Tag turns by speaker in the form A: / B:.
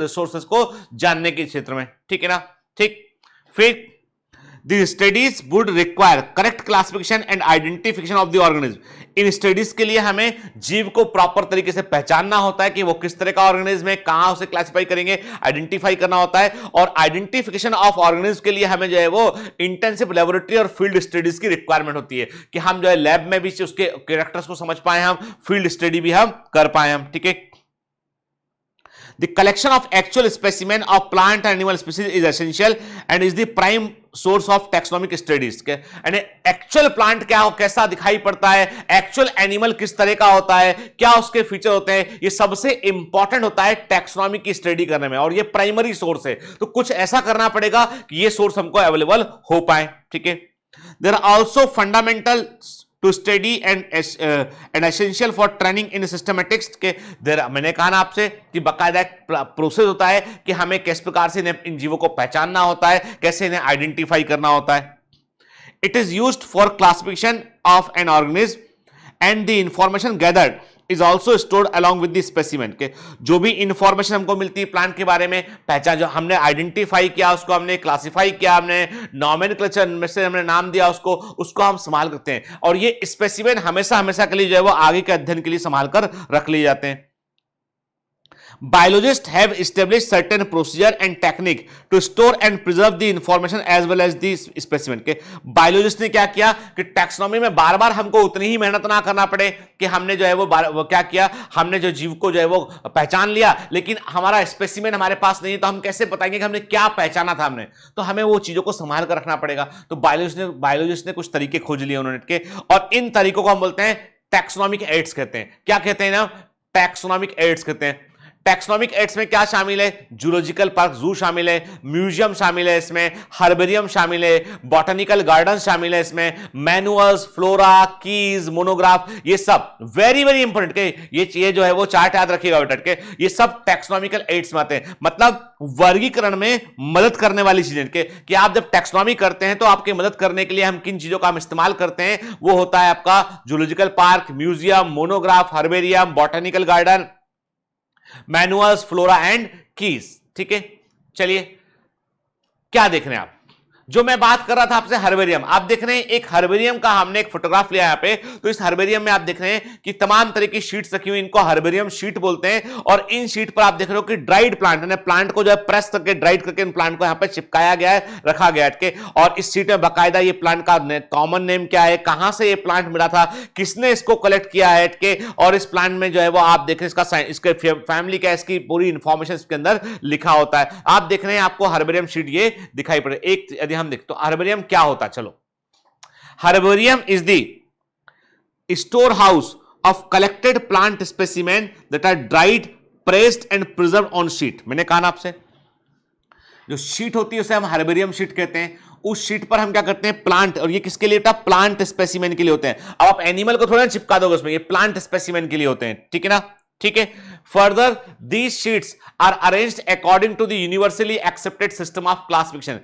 A: Resources को जानने के क्षेत्र में, ठीक है ना। ठीक, फिर The studies would require correct classification and identification of the organism. In studies के लिए हमें जीव को प्रॉपर तरीके से पहचानना होता है कि वो किस तरह का ऑर्गेनिज्म है, कहां उसे क्लासिफाई करेंगे, आइडेंटिफाई करना होता है। और आइडेंटिफिकेशन ऑफ ऑर्गेनिज्म के लिए हमें जो है वो इंटेंसिव लेबोरेटरी और फील्ड स्टडीज की रिक्वायरमेंट होती है कि हम जो है लैब में भी उसके कैरेक्टर्स को समझ पाए, हम फील्ड स्टडी भी हम कर पाए हम, ठीक है। The collection of actual specimen of plant and animal species is essential and is the prime source of taxonomic studies. यानी एक्चुअल प्लांट क्या हो, कैसा दिखाई पड़ता है, एक्चुअल एनिमल किस तरह का होता है, क्या उसके फीचर होते हैं, ये सबसे इंपॉर्टेंट होता है टैक्सोनॉमी की स्टडी करने में, और ये प्राइमरी सोर्स है। तो कुछ ऐसा करना पड़ेगा कि ये सोर्स हमको अवेलेबल हो पाए, ठीक है। There are also fundamental to study and essential for training in systematics के मैंने कहा ना आपसे कि बकायदा एक प्रोसेस होता है कि हमें किस प्रकार से इन जीवों को पहचानना होता है, कैसे इन्हें आइडेंटिफाई करना होता है। It is used for classification of an organism and the information gathered is also stored along with the specimen के जो भी इंफॉर्मेशन हमको मिलती है प्लांट के बारे में, पहचान जो हमने आइडेंटिफाई किया, उसको हमने क्लासिफाई किया, हमने नॉमेनक्लेचर में से हमने नाम दिया उसको हम संभाल करते हैं, और ये स्पेसिमेन हमेशा हमेशा के लिए जो है वो आगे के अध्ययन के लिए संभाल कर रख लिए जाते हैं। Biologists have established certain procedure and technique to store and preserve the information as well as the specimen के बायोलॉजिस्ट ने क्या किया कि टैक्सोनॉमी में बार बार हमको उतनी ही मेहनत ना करना पड़े कि हमने जो है वो क्या किया, हमने जो जीव को जो है वो पहचान लिया, लेकिन हमारा स्पेसिमेन हमारे पास नहीं है, तो हम कैसे बताएंगे कि हमने क्या पहचाना था हमने, तो हमें वो चीजों को संभाल कर रखना पड़ेगा। तो बायोलॉजिस्ट ने कुछ तरीके खोज लिए उन्होंने के, और इन तरीकों को हम बोलते हैं टैक्सोनॉमिक एड्स कहते हैं। क्या कहते हैं ना, टैक्सोनॉमिक एड्स कहते हैं। टैक्सोनॉमिक एड्स में क्या शामिल है, जूलॉजिकल पार्क जू शामिल है, म्यूजियम शामिल है, इसमें हर्बेरियम शामिल है, बॉटनिकल गार्डन शामिल है, इसमें मैनुअल्स, फ्लोरा, कीज, मोनोग्राफ, ये सब वेरी वेरी इंपॉर्टेंट के ये जो है वो चार्ट याद रखिएगा बेटा के, ये सब टैक्सोनॉमिकल एड्स में आते हैं, मतलब वर्गीकरण में मदद करने वाली चीजें के कि आप जब टैक्सोनॉमी करते हैं तो आपकी मदद करने के लिए हम किन चीजों का हम इस्तेमाल करते हैं, वो होता है आपका zoological park, museum, monograph, herbarium, botanical garden, manuals, flora and keys, ठीक है। चलिए क्या देख रहे हैं आप, जो मैं बात कर रहा था आपसे हर्बेरियम, आप देख रहे हैं एक हर्बेरियम का हमने एक फोटोग्राफ लिया यहां पे, तो इस हर्बेरियम में आप देख रहे हैं कि तमाम तरह की शीट्स रखी हुई, इनको हर्बेरियम शीट बोलते हैं, और इन शीट पर आप देख रहे हो कि ड्राइड प्लांट है, प्लांट को जो है प्रेस करके ड्राइड करके इन प्लांट को यहां पे चिपकाया गया है, रखा गया है, और इस शीट में बाकायदा ये प्लांट का कॉमन नेम क्या है, कहां से ये प्लांट मिला था, किसने इसको कलेक्ट किया है के, और इस प्लांट में जो है वो आप देख रहे हैं इसके फैमिली क्या, इसकी पूरी इंफॉर्मेशन इसके अंदर लिखा होता है। आप देख रहे हैं आपको हर्बेरियम शीट ये दिखाई पड़े। एक यदि हम देख तो हर्बेरियम क्या होता है, चलो, herbarium is the store house of collected plant specimen that are dried, pressed and preserve on sheet. मैंने कहा ना आपसे जो शीट होती है उसे हम हर्बेरियम शीट कहते हैं, उस शीट पर हम क्या करते हैं प्लांट, और ये किसके लिए होता है, प्लांट स्पेसिमेन के लिए होते हैं। अब आप एनिमल को थोड़ा चिपका दोगे उसमें, ये प्लांट स्पेसिमेन के लिए होते हैं, ठीक है ना, ठीक है। Further these sheets are arranged according to the universally accepted system of classification.